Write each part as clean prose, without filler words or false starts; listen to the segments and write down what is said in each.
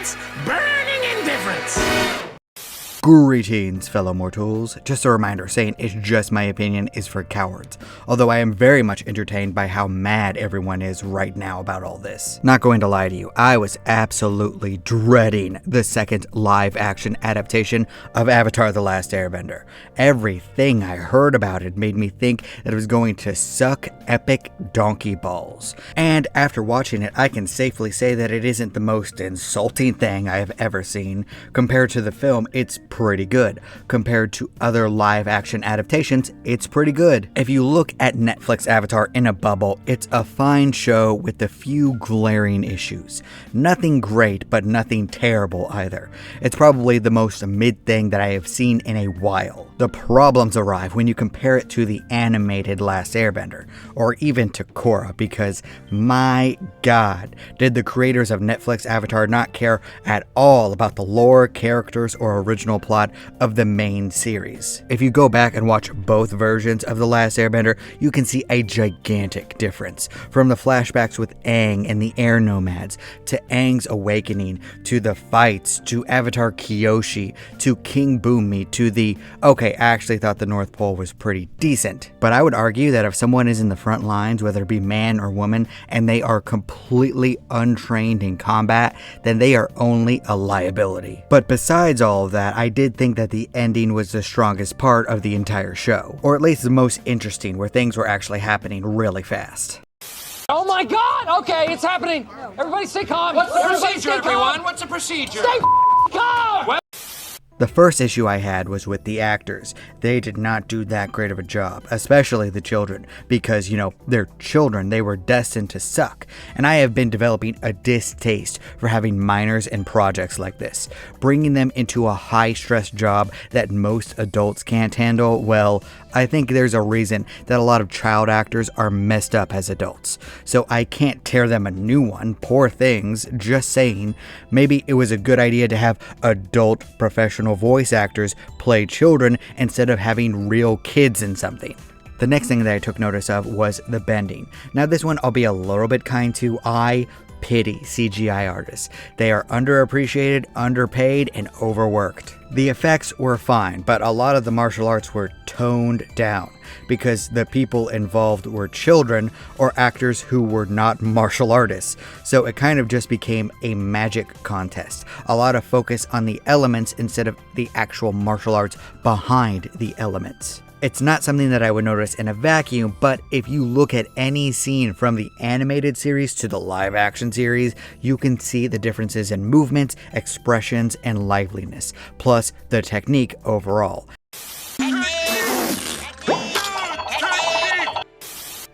indifference, burning indifference. Greetings, fellow mortals. Just a reminder, saying it's just my opinion is for cowards, although I am very much entertained by how mad everyone is right now about all this. Not going to lie to you, I was absolutely dreading the second live-action adaptation of Avatar: The Last Airbender. Everything I heard about it made me think that it was going to suck epic donkey balls. And after watching it, I can safely say that it isn't the most insulting thing I have ever seen. Compared to the film, it's pretty good. Compared to other live action adaptations, it's pretty good. If you look at Netflix Avatar in a bubble, it's a fine show with a few glaring issues. Nothing great, but nothing terrible either. It's probably the most mid thing that I have seen in a while. The problems arrive when you compare it to the animated Last Airbender, or even to Korra, because my god, did the creators of Netflix Avatar not care at all about the lore, characters, or original plot of the main series. If you go back and watch both versions of The Last Airbender, you can see a gigantic difference. From the flashbacks with Aang and the Air Nomads, to Aang's awakening, to the fights, to Avatar Kyoshi, to King Bumi, to the, okay, I actually thought the North Pole was pretty decent. But I would argue that if someone is in the front lines, whether it be man or woman, and they are completely untrained in combat, then they are only a liability. But besides all of that, I did think that the ending was the strongest part of the entire show, or at least the most interesting, where things were actually happening really fast. Oh my god! Okay, it's happening! Everybody stay calm! What's the Everybody procedure, everyone? What's the procedure? Stay calm! The first issue I had was with the actors. They did not do that great of a job, especially the children, because, you know, they're children, they were destined to suck. And I have been developing a distaste for having minors in projects like this. Bringing them into a high-stress job that most adults can't handle, well, I think there's a reason that a lot of child actors are messed up as adults. So I can't tear them a new one, poor things, just saying. Maybe it was a good idea to have adult professional voice actors play children instead of having real kids in something. The next thing that I took notice of was the bending. Now this one I'll be a little bit kind to. I pity CGI artists. They are underappreciated, underpaid, and overworked. The effects were fine, but a lot of the martial arts were toned down because the people involved were children or actors who were not martial artists. So it kind of just became a magic contest. A lot of focus on the elements instead of the actual martial arts behind the elements. It's not something that I would notice in a vacuum, but if you look at any scene from the animated series to the live action series, you can see the differences in movement, expressions, and liveliness, plus the technique overall.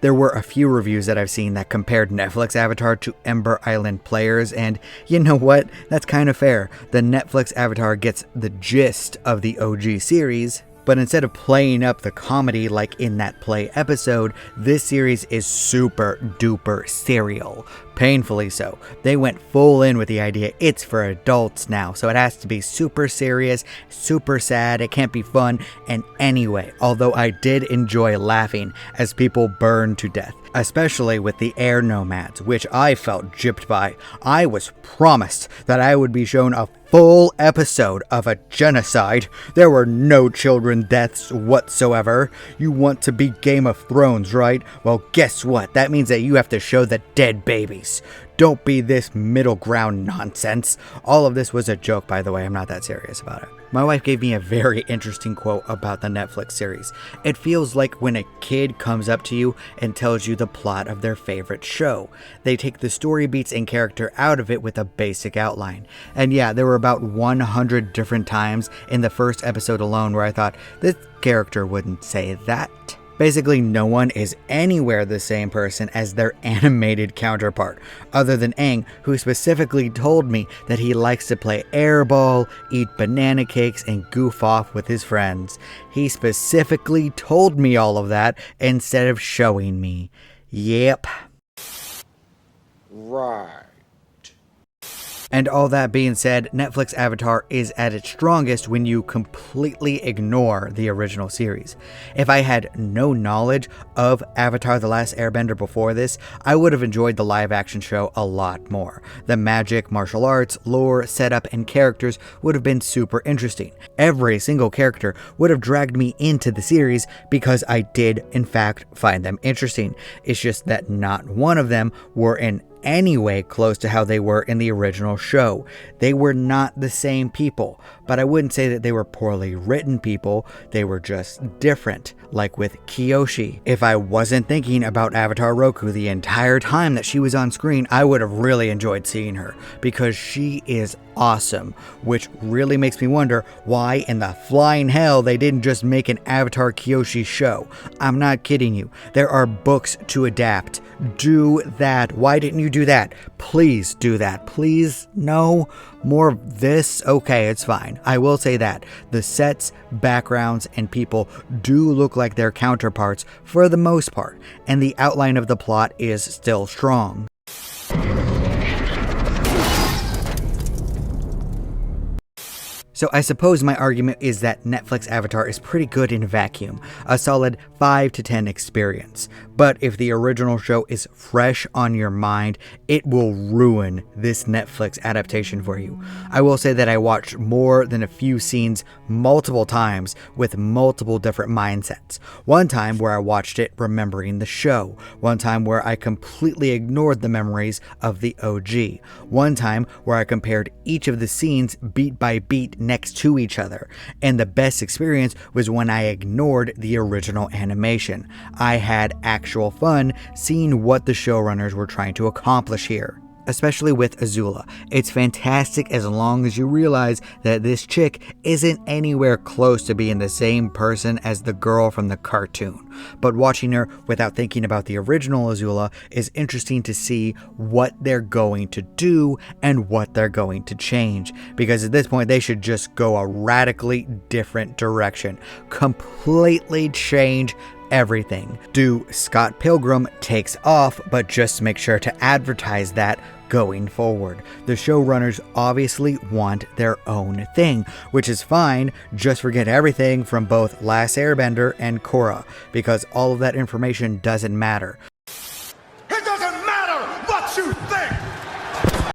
There were a few reviews that I've seen that compared Netflix Avatar to Ember Island Players, and you know what? That's kind of fair. The Netflix Avatar gets the gist of the OG series, but instead of playing up the comedy like in that play episode, this series is super duper serial. Painfully so. They went full in with the idea it's for adults now, so it has to be super serious, super sad, it can't be fun, and anyway, although I did enjoy laughing as people burned to death, especially with the Air Nomads, which I felt gypped by. I was promised that I would be shown a full episode of a genocide. There were no children deaths whatsoever. You want to be Game of Thrones, right? Well, guess what? That means that you have to show the dead babies. Don't be this middle ground nonsense. All of this was a joke, by the way. I'm not that serious about it. My wife gave me a very interesting quote about the Netflix series. It feels like when a kid comes up to you and tells you the plot of their favorite show. They take the story beats and character out of it with a basic outline. And yeah, there were about 100 different times in the first episode alone where I thought, this character wouldn't say that. Basically, no one is anywhere the same person as their animated counterpart, other than Aang, who specifically told me that he likes to play airball, eat banana cakes, and goof off with his friends. He specifically told me all of that instead of showing me. Yep. Right. And all that being said, Netflix Avatar is at its strongest when you completely ignore the original series. If I had no knowledge of Avatar The Last Airbender before this, I would have enjoyed the live action show a lot more. The magic, martial arts, lore, setup, and characters would have been super interesting. Every single character would have dragged me into the series because I did, in fact, find them interesting. It's just that not one of them were in any way close to how they were in the original show. They were not the same people, but I wouldn't say that they were poorly written people. They were just different, like with Kyoshi. If I wasn't thinking about Avatar Roku the entire time that she was on screen, I would have really enjoyed seeing her because she is awesome, which really makes me wonder why in the flying hell they didn't just make an Avatar Kyoshi show. I'm not kidding you. There are books to adapt. Do that. Why didn't you do that? Please do that. Please, no more of this. Okay, it's fine. I will say that the sets, backgrounds, and people do look like their counterparts for the most part, and the outline of the plot is still strong. So I suppose my argument is that Netflix Avatar is pretty good in a vacuum, a solid 5 to 10 experience. But if the original show is fresh on your mind, it will ruin this Netflix adaptation for you. I will say that I watched more than a few scenes multiple times with multiple different mindsets. One time where I watched it remembering the show. One time where I completely ignored the memories of the OG. One time where I compared each of the scenes beat by beat next to each other, and the best experience was when I ignored the original animation. I had actual fun seeing what the showrunners were trying to accomplish here. Especially with Azula. It's fantastic as long as you realize that this chick isn't anywhere close to being the same person as the girl from the cartoon. But watching her without thinking about the original Azula is interesting to see what they're going to do and what they're going to change. Because at this point they should just go a radically different direction. Completely change everything. Do Scott Pilgrim takes off, but just make sure to advertise that going forward. The showrunners obviously want their own thing, which is fine. Just forget everything from both Last Airbender and Korra, because all of that information doesn't matter. It doesn't matter what you think!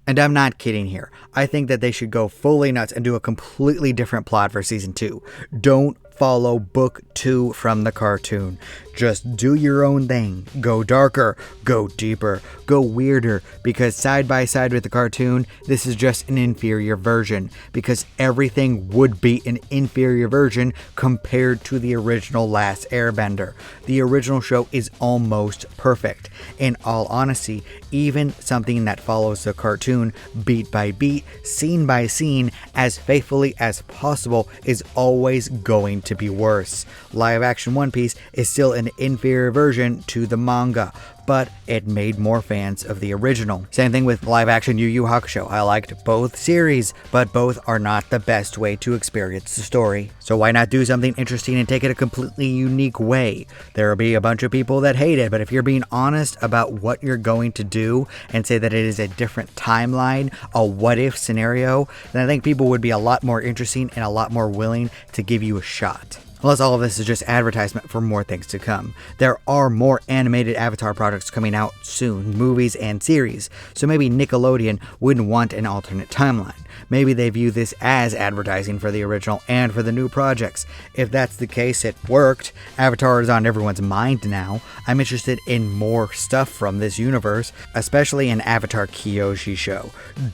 And I'm not kidding here. I think that they should go fully nuts and do a completely different plot for season 2. Don't follow book 2 from the cartoon. Just do your own thing. Go darker, go deeper, go weirder, because side by side with the cartoon, this is just an inferior version, because everything would be an inferior version compared to the original Last Airbender. The original show is almost perfect. In all honesty, even something that follows the cartoon beat by beat, scene by scene, as faithfully as possible is always going to be worse. Live action One Piece is still an inferior version to the manga, but it made more fans of the original. Same thing with live action Yu Yu Hakusho. I liked both series, but both are not the best way to experience the story. So why not do something interesting and take it a completely unique way? There will be a bunch of people that hate it, but if you're being honest about what you're going to do and say that it is a different timeline, a what if scenario, then I think people would be a lot more interesting and a lot more willing to give you a shot. Unless all of this is just advertisement for more things to come. There are more animated Avatar products coming out soon, movies and series, so maybe Nickelodeon wouldn't want an alternate timeline. Maybe they view this as advertising for the original and for the new projects. If that's the case, it worked. Avatar is on everyone's mind now. I'm interested in more stuff from this universe, especially an Avatar Kyoshi show.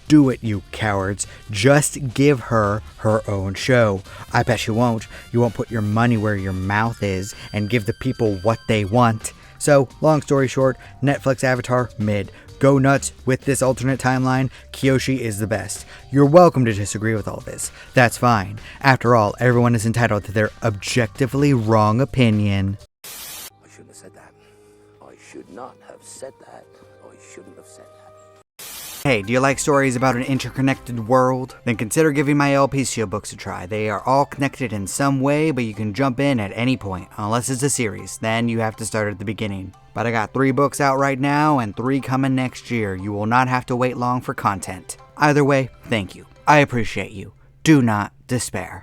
Do it, you cowards. Just give her her own show. I bet you won't. You won't put your money where your mouth is and give the people what they want. So, long story short, Netflix Avatar, mid. Go nuts with this alternate timeline. Kyoshi is the best. You're welcome to disagree with all this. That's fine. After all, everyone is entitled to their objectively wrong opinion. I shouldn't have said that. I should not have said that. I shouldn't have said that. Hey, do you like stories about an interconnected world? Then consider giving my LPCO books a try. They are all connected in some way, but you can jump in at any point, unless it's a series. Then you have to start at the beginning. But I got 3 books out right now and 3 coming next year. You will not have to wait long for content. Either way, thank you. I appreciate you. Do not despair.